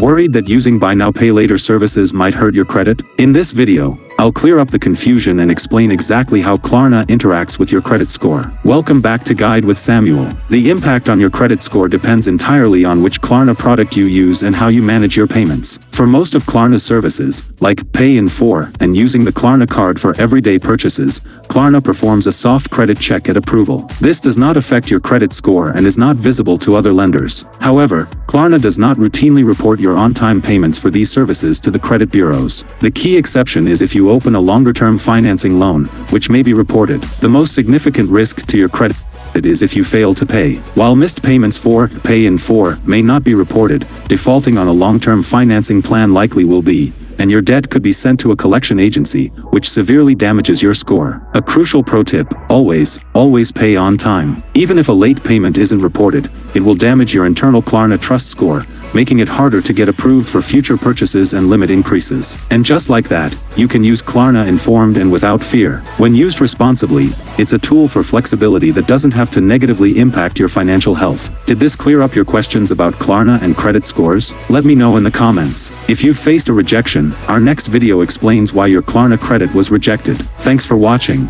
Worried that using buy now pay later services might hurt your credit? In this video, I'll clear up the confusion and explain exactly how Klarna interacts with your credit score. Welcome back to Guide with Samuel. The impact on your credit score depends entirely on which Klarna product you use and how you manage your payments. For most of Klarna's services, like Pay in 4 and using the Klarna card for everyday purchases, Klarna performs a soft credit check at approval. This does not affect your credit score and is not visible to other lenders. However, Klarna does not routinely report your on-time payments for these services to the credit bureaus. The key exception is if you open a longer-term financing loan, which may be reported. The most significant risk to your credit is if you fail to pay. While missed payments for Pay in 4 may not be reported, defaulting on a long-term financing plan likely will be, and your debt could be sent to a collection agency, which severely damages your score. A crucial pro tip: always pay on time. Even if a late payment isn't reported, it will damage your internal Klarna trust score, making it harder to get approved for future purchases and limit increases. And just like that, you can use Klarna informed and without fear. When used responsibly, it's a tool for flexibility that doesn't have to negatively impact your financial health. Did this clear up your questions about Klarna and credit scores? Let me know in the comments. If you've faced a rejection, our next video explains why your Klarna credit was rejected. Thanks for watching.